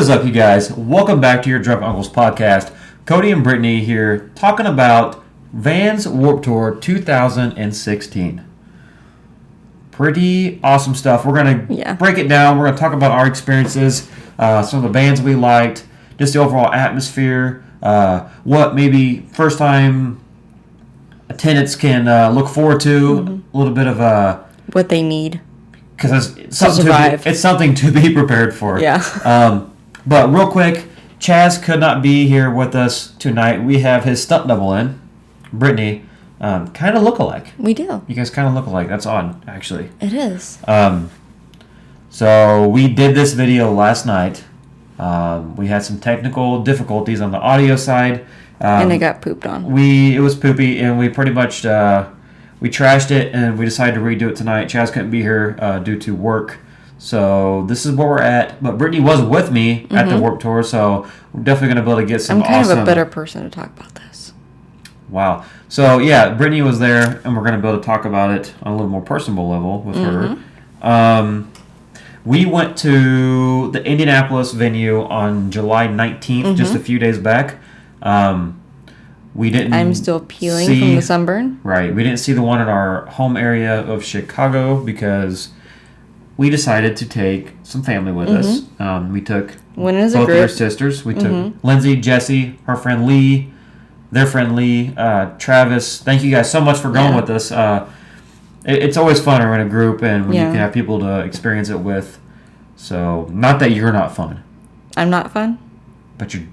is up, you guys? Welcome back to your Drunk Uncles podcast. Cody and Brittany here talking about Vans Warped Tour 2016. Pretty awesome stuff. We're going to break it down. We're going to talk about our experiences, some of the bands we liked, just the overall atmosphere, what maybe first-time attendants can look forward to, a little bit of what they need. Because it's something to be prepared for. Yeah. But real quick, Chaz could not be here with us tonight. We have his stunt double in, Brittany. Kind of look alike. We do. You guys kind of look alike. That's odd, actually. It is. So we did this video last night. We had some technical difficulties on the audio side. And it got pooped on. It was poopy, and we pretty much we trashed it, and we decided to redo it tonight. Chaz couldn't be here due to work. So this is where we're at. But Brittany was with me at the Warped Tour, so we're definitely going to be able to get some awesome... I'm kind of a better person to talk about this. Wow. So, yeah, Brittany was there, and we're going to be able to talk about it on a little more personal level with her. We went to the Indianapolis venue on July 19th, just a few days back. We didn't. I'm still peeling from the sunburn. Right. We didn't see the one in our home area of Chicago because we decided to take some family with us. We took both of their sisters. We took Lindsay, Jesse, her friend Lee, their friend Lee, Travis. Thank you guys so much for going with us. It's always fun when we're in a group and when you can have people to experience it with. So, not that you're not fun. I'm not fun? But you're...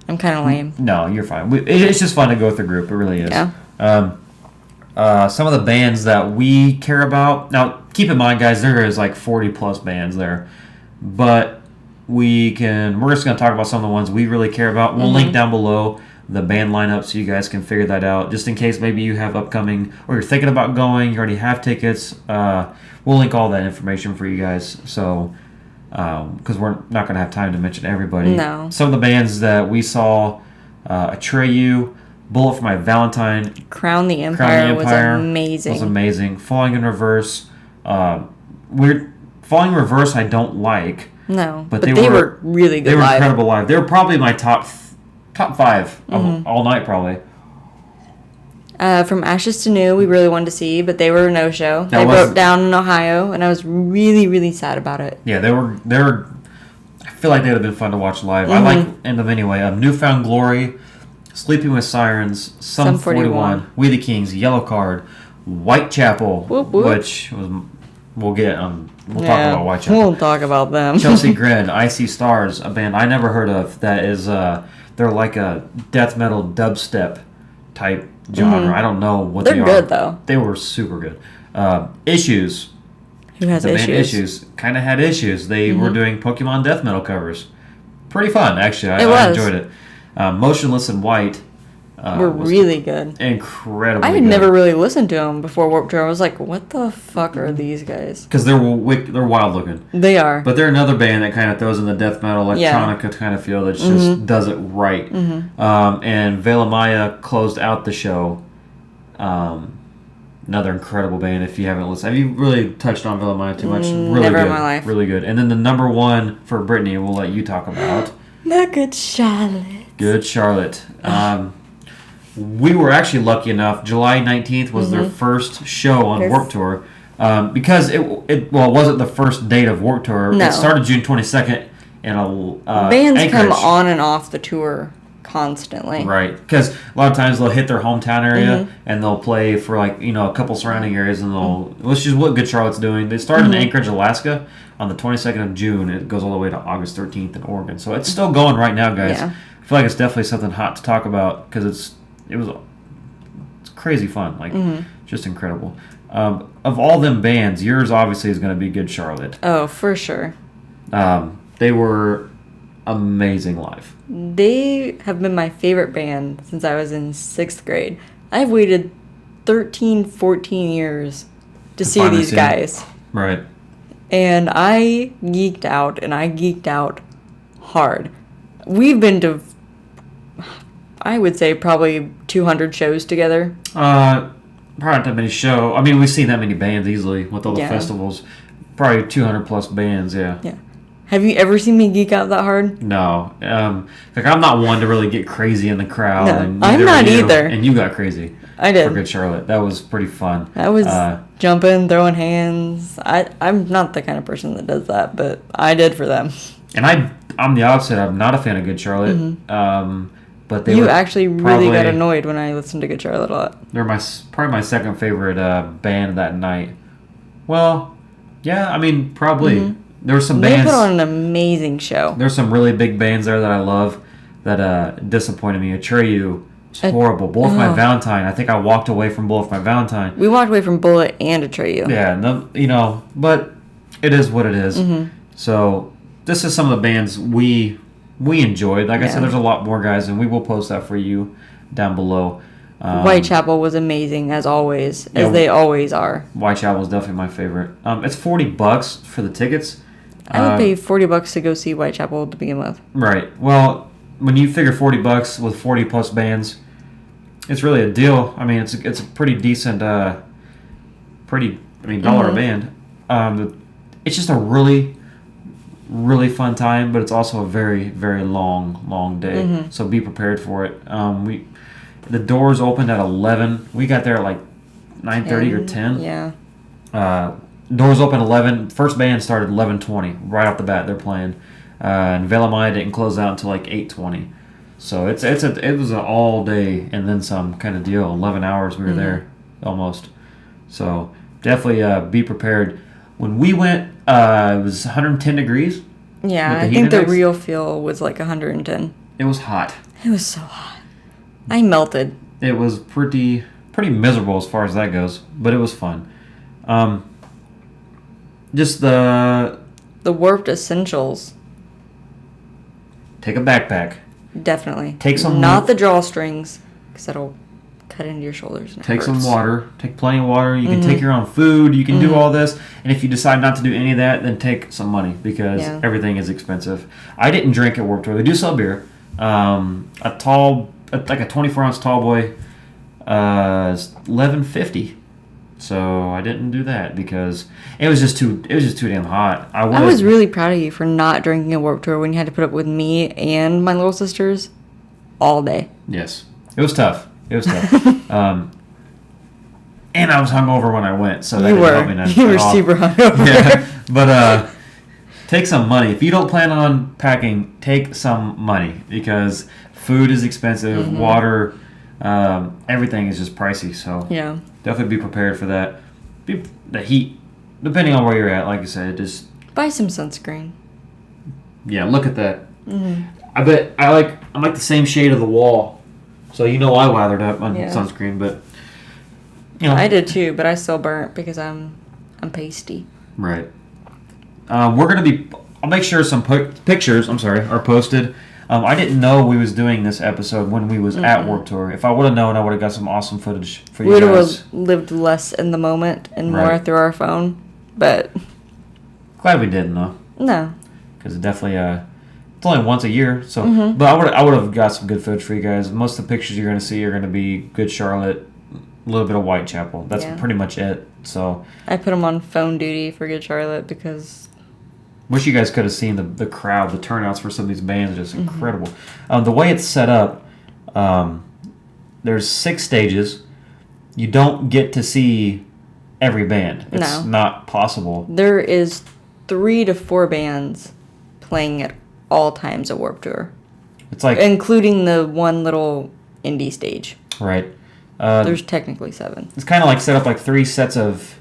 I'm kind of lame. No, you're fine. It's just fun to go with the group. It really is. Yeah. Some of the bands that we care about... Now, keep in mind, guys, there is like 40-plus bands there. But we're just going to talk about some of the ones we really care about. We'll link down below the band lineup so you guys can figure that out. Just in case maybe you have upcoming... Or you're thinking about going, you already have tickets. We'll link all that information for you guys. So... because we're not going to have time to mention everybody. No. Some of the bands that we saw, Atreyu, Bullet for My Valentine. Crown the Empire was amazing. Falling in Reverse. Falling in Reverse I don't like. No, but they were really good. They were incredible live. They were probably my top five of all night probably. From Ashes to New, we really wanted to see, but they were a no-show. They broke down in Ohio, and I was really, really sad about it. Yeah, they were. I feel like they would have been fun to watch live. I like them anyway. Newfound Glory, Sleeping with Sirens, Sum 41, We the Kings, Yellow Card, Whitechapel, which was we'll talk about Whitechapel. We'll talk about them. Chelsea Grin, Icy Stars, a band I never heard of. That is they're like a death metal dubstep type genre. I don't know what they are. They're good, though. They were super good. Issues. Who has issues? The band Issues kind of had issues. They were doing Pokemon death metal covers. Pretty fun, actually. I enjoyed it. Motionless in White. Were really good. Incredibly I had never really listened to them before Warped Tour. I was like, what the fuck are these guys? Because they're wild looking. They are. But they're another band that kind of throws in the death metal electronica kind of feel that just does it right. And Veil Maya closed out the show. Another incredible band if you haven't listened. Have you really touched on Veil Maya too much? Really never good. In my life. Really good. And then the number one for Brittany, we'll let you talk about. The Good Charlotte. Good Charlotte. We were actually lucky enough. July 19th was their first show on Warped Tour. Because it wasn't the first date of Warped Tour. No. It started June 22nd in bands Anchorage. come on and off the tour constantly. Right. Because a lot of times they'll hit their hometown area and they'll play for a couple surrounding areas and which is what Good Charlotte's doing. They started in Anchorage, Alaska on the 22nd of June. It goes all the way to August 13th in Oregon. So it's still going right now, guys. Yeah. I feel like it's definitely something hot to talk about because it's crazy fun, just incredible. Of all them bands, yours obviously is going to be Good Charlotte. Oh, for sure. They were amazing live. They have been my favorite band since I was in 6th grade. I've waited 13, 14 years to see these guys. Right. And I geeked out, and I geeked out hard. We've been to, I would say, probably 200 shows together. Probably not that many shows. I mean, we've seen that many bands easily with all the festivals. Probably 200 plus bands, yeah. Yeah. Have you ever seen me geek out that hard? No. Like I'm not one to really get crazy in the crowd. No, and I'm neither are not you, either. And you got crazy. I For did. Good Charlotte. That was pretty fun. I was jumping, throwing hands. I'm not the kind of person that does that, but I did for them. And I'm the opposite. I'm not a fan of Good Charlotte. But they You were actually really got annoyed when I listened to Good Charlotte a lot. They're probably my second favorite band that night. Well, yeah, I mean probably. There were some They bands. put on an amazing show. There's some really big bands there that I love that disappointed me. Atreyu, it's horrible. Bullet for My Valentine. I think I walked away from Bullet for My Valentine. We walked away from Bullet and Atreyu. Yeah, no, but it is what it is. So this is some of the bands we enjoyed. Like I said, there's a lot more guys, and we will post that for you down below. Whitechapel was amazing as always, as they always are. Whitechapel is definitely my favorite. It's $40 for the tickets. I would pay $40 to go see Whitechapel to begin with. Right. Well, when you figure $40 with 40 plus bands, it's really a deal. I mean, it's a pretty decent, dollar a band. It's just a really, really fun time, but it's also a very, very long day. So be prepared for it. The doors opened at 11. We got there at like 9:30 or 10. Yeah. Doors open 11. First band started 11:20. Right off the bat, they're playing. And Velamaya didn't close out until like 8:20. So it was an all day and then some kind of deal. 11 hours we were there almost. So definitely be prepared. When we went, it was 110 degrees. Yeah, I think the real feel was like 110. It was hot. It was so hot. I melted. It was pretty miserable as far as that goes, but it was fun. Just the Warped Essentials. Take a backpack. Definitely. Take some. Not the drawstrings, because that'll cut into your shoulders. And take some water. Take plenty of water. You can take your own food. You can do all this. And if you decide not to do any of that, then take some money because everything is expensive. I didn't drink at Warped Tour. They do sell beer. Like a 24-ounce tall boy, is $11.50. So I didn't do that because it was just too damn hot. I was really proud of you for not drinking a Warped Tour when you had to put up with me and my little sisters all day. Yes, it was tough. And I was hungover when I went, so that didn't help me none. You were super hungover. Yeah, but take some money. If you don't plan on packing, take some money because food is expensive, water, everything is just pricey. So yeah. Definitely be prepared for that. The heat, depending on where you're at, like I said, just buy some sunscreen. Yeah, look at that. I bet I like the same shade of the wall, so you know I lathered up on sunscreen, but you know I did too, but I still burnt because I'm pasty. Right. We're gonna be. I'll make sure some pictures. Are posted. I didn't know we was doing this episode when we was at Warped Tour. If I would have known, I would have got some awesome footage for you guys. We would have lived less in the moment and more through our phone, but glad we didn't though. No, because it definitely it's only once a year. So, but I would have got some good footage for you guys. Most of the pictures you're gonna see are gonna be Good Charlotte, a little bit of Whitechapel. That's pretty much it. So I put them on phone duty for Good Charlotte because. Wish you guys could have seen the crowd, the turnouts for some of these bands are just incredible. The way it's set up, there's 6 stages. You don't get to see every band. It's not possible. There is 3 to 4 bands playing at all times at Warped Tour. It's like including the one little indie stage. Right. There's technically 7. It's kind of like set up like 3 sets of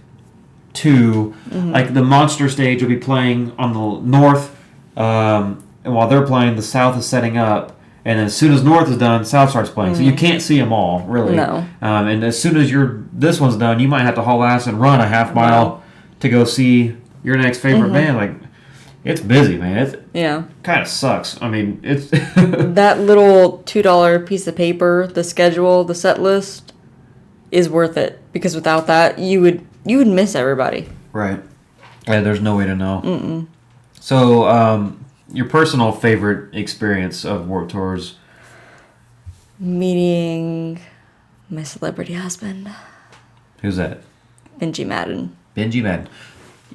2. Like the Monster stage will be playing on the north, and while they're playing, the south is setting up, and as soon as north is done, south starts playing. So you can't see them all really. No. And as soon as this one's done, you might have to haul ass and run a half mile to go see your next favorite band. Like it's busy, man. It kind of sucks. I mean, it's that little $2 piece of paper, the schedule, the set list, is worth it because without that, you would miss everybody. Right. Yeah, there's no way to know. So, your personal favorite experience of Warped Tours? Meeting my celebrity husband. Who's that? Benji Madden. Benji Madden.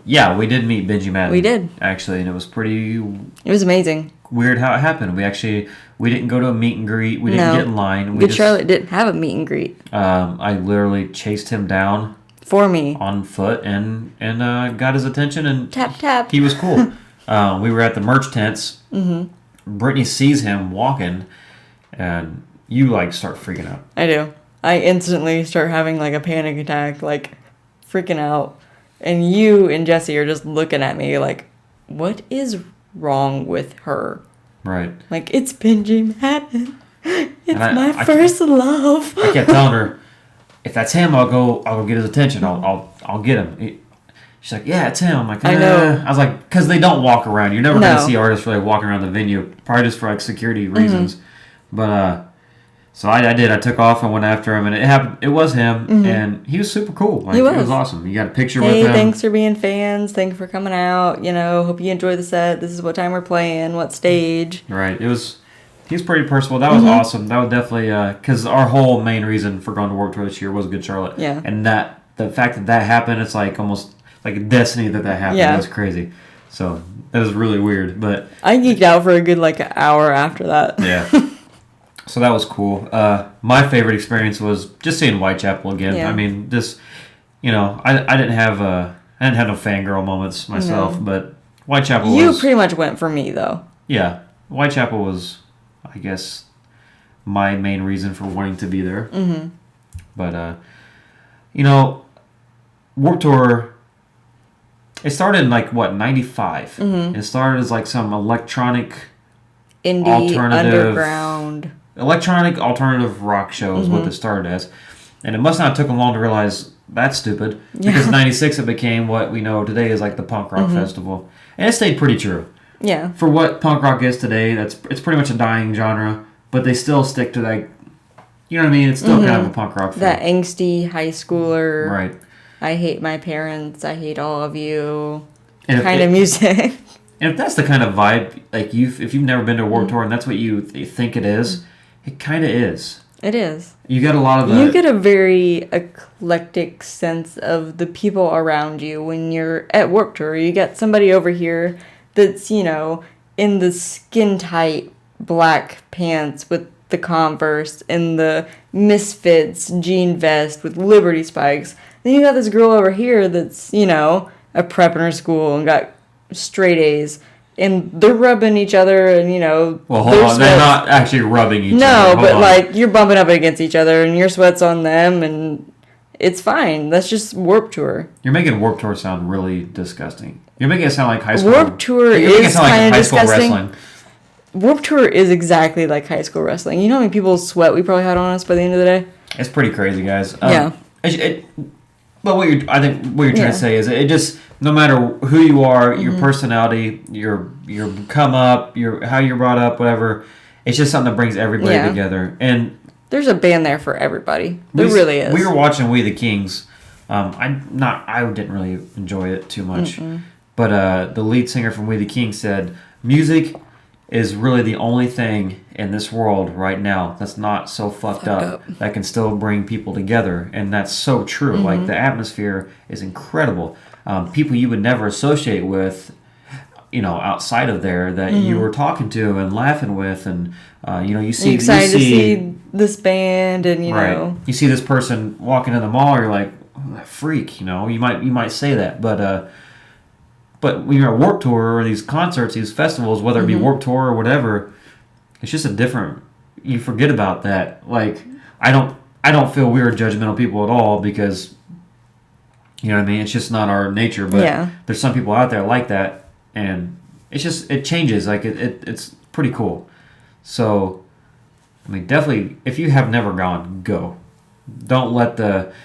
Yeah, we did meet Benji Madden. We did. Actually, and it was pretty It was amazing. weird how it happened. We didn't go to a meet and greet. We didn't No. get in line. Good Charlotte didn't have a meet and greet I literally chased him down for me. on foot and got his attention, and Tap, tap. he was cool. We were at the merch tents. Mm-hmm. Brittany sees him walking, and you like start freaking out. I do. I instantly start having like a panic attack, like freaking out. And you and Jesse are just looking at me like, what is wrong with her? Right. Like, it's Benji Madden. It's I first love. I kept telling her, if that's him, I'll go get his attention. I'll get him. She's like, yeah, it's him. I'm like, I know. I was like, because they don't walk around. You're never going to No. see artists really walking around the venue, probably just for like security reasons. But so I did. I took off and went after him, and it happened. It was him, and he was super cool. Like, He It was. was awesome. You got a picture Hey, with him. thanks for being fans. Thanks for coming out. You know, hope you enjoy the set. This is what time we're playing, what stage. Right. He was pretty personable. That was awesome. That was definitely because our whole main reason for going to Warped Tour this year was Good Charlotte. Yeah. And the fact that happened, it's like almost like a destiny that happened. Yeah. It was crazy. So that was really weird, but I geeked out for a good like an hour after that. yeah. So that was cool. My favorite experience was just seeing Whitechapel again. Yeah. I mean, just I didn't have no fangirl moments myself, No. but Whitechapel You was pretty much went for me though. yeah. Whitechapel was, I guess, my main reason for wanting to be there. Mm-hmm. But Warped Tour. It started in like what 95. Mm-hmm. It started as like some electronic Indie, Alternative- underground. rock show is Mm-hmm. what this started as, and it must not have took them long to realize that's stupid because in '96 it became what we know today is like the punk rock festival, and it stayed pretty true Yeah. for what punk rock is today. It's pretty much a dying genre, but they still stick to like, you know what I mean? It's still kind of a punk rock thing, That angsty high schooler. right? I hate my parents. I hate all of you. And if, Kind of music. and if that's the kind of vibe, like if you've never been to a Mm-hmm. Warped Tour and that's what you think it is, it kind of is. It is. You get a lot of the You get a very eclectic sense of the people around you when you're at Warped Tour. You get somebody over here that's, in the skin tight black pants with the Converse and the Misfits jean vest with Liberty spikes. Then you got this girl over here that's, a prep in her school and got straight A's. And they're rubbing each other and, well, hold their on, they're sweats- not actually rubbing each other. No, Hold but on. like you're bumping up against each other and your sweat's on them and it's fine. That's just Warped Tour. You're making Warped Tour sound really disgusting. You're making it sound like high school. Warped Tour You're making it is sound like kinda high school disgusting. wrestling. Warped Tour is exactly like high school wrestling. You know how many people's sweat we probably had on us by the end of the day? It's pretty crazy, guys. Yeah. But I think what you're trying Yeah. to say is it just no matter who you are, your personality, your come up, how you're brought up, whatever. It's just something that brings everybody Yeah. together. And There's a band there for everybody. There we- really is. We were watching We the Kings. I didn't really enjoy it too much. But the lead singer from We the Kings said music is really the only thing in this world right now that's not so fucked up that can still bring people together, and that's so true. Like the atmosphere is incredible. People you would never associate with, outside of there that you were talking to and laughing with, and you see excited to see this band and right. You see this person walking in the mall, you're like, oh, that freak. You might say that, but when you're at Warped Tour or these concerts, these festivals, whether it be Warped Tour or whatever, it's just a different. You forget about that. Like I don't feel we're judgmental people at all because, you know what I mean. It's just not our nature. But Yeah. there's some people out there like that, and it changes. Like it's pretty cool. So, I mean, definitely, if you have never gone, go. Don't let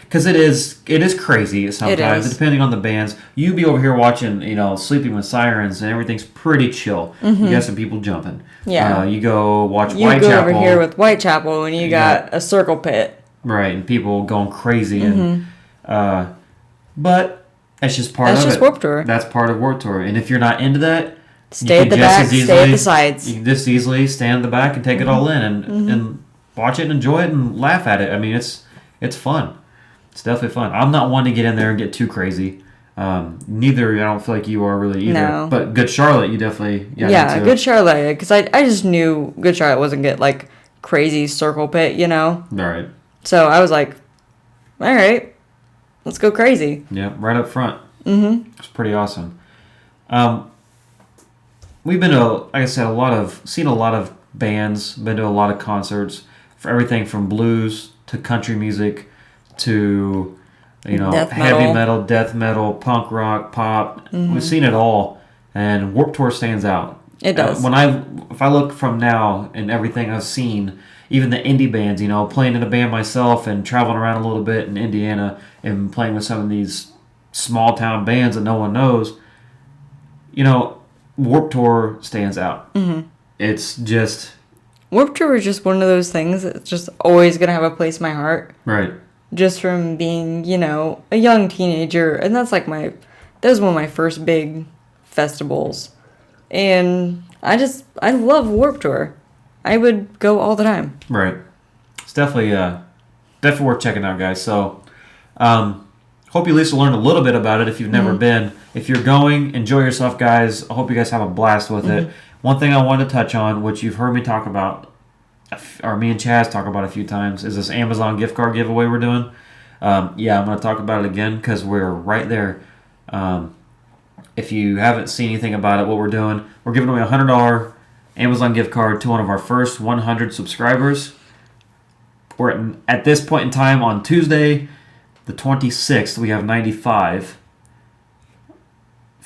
because it is crazy sometimes, is. depending on the bands. You be over here watching, Sleeping with Sirens, and everything's pretty chill. You got some people jumping. Yeah. You go watch You Whitechapel. go over here with Whitechapel and you got a circle pit. Right, and people going crazy. And but that's just part That's of just it. Warped Tour. That's part of Warped Tour. And if you're not into that, Stay you at the can just back, as stay at the sides. You can just easily stand in the back and take it all in and watch it and enjoy it and laugh at it. I mean, it's fun. It's definitely fun. I'm not one to get in there and get too crazy. Neither, I don't feel like you are really either. No. But Good Charlotte, you definitely Yeah, into. Good Charlotte, because I just knew Good Charlotte wasn't get like crazy circle pit, you know. All right. So I was like, all right, let's go crazy. Yeah, right up front. Mm-hmm. It's pretty awesome. We've been to, like I said, seen a lot of bands, been to a lot of concerts for everything from blues to country music to, Death heavy metal. metal, death metal, punk rock, pop. We've seen it all, and Warped Tour stands out. It does. If I look from now and everything I've seen, even the indie bands, playing in a band myself and traveling around a little bit in Indiana and playing with some of these small town bands that no one knows, Warped Tour stands out. Mm-hmm. It's just Warped Tour is just one of those things that's just always gonna have a place in my heart. right. Just from being, a young teenager, and that was one of my first big festivals. And I love Warped Tour. I would go all the time. Right. It's definitely worth checking out, guys. So, hope you at least learned a little bit about it if you've never been. If you're going, enjoy yourself, guys. I hope you guys have a blast with it. One thing I wanted to touch on, which you've heard me talk about, or me and Chaz talk about a few times, is this Amazon gift card giveaway we're doing. Yeah, I'm going to talk about it again because we're right there. If you haven't seen anything about it, what we're doing, we're giving away a $100 Amazon gift card to one of our first 100 subscribers. We're at this point in time on Tuesday, the 26th, we have 95.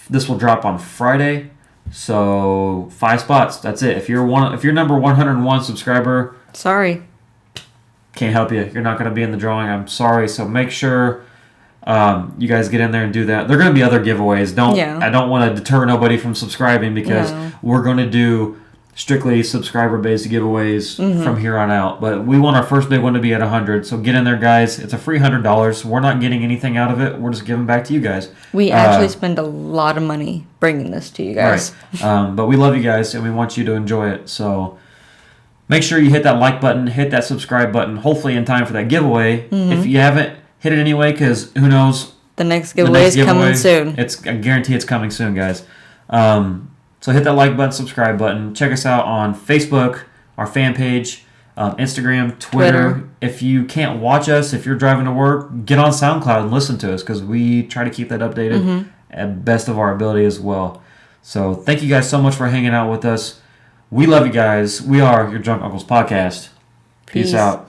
This will drop on Friday, so 5 spots. That's it. If you're number 101 subscriber, Sorry. can't help you. You're not going to be in the drawing. I'm sorry. So make sure you guys get in there and do that. There are going to be other giveaways. I don't want to deter nobody from subscribing because we're going to do strictly subscriber-based giveaways from here on out. But we want our first big one to be at 100. So get in there, guys. It's a free $100. We're not getting anything out of it. We're just giving back to you guys. We actually spend a lot of money bringing this to you guys. Right. But we love you guys, and we want you to enjoy it. So make sure you hit that like button, hit that subscribe button, hopefully in time for that giveaway. If you haven't, hit it anyway, because who knows? The next giveaway is coming soon. I guarantee it's coming soon, guys. So hit that like button, subscribe button. Check us out on Facebook, our fan page, Instagram, Twitter. If you can't watch us, if you're driving to work, get on SoundCloud and listen to us because we try to keep that updated at best of our ability as well. So thank you guys so much for hanging out with us. We love you guys. We are your Drunk Uncles Podcast. Peace out.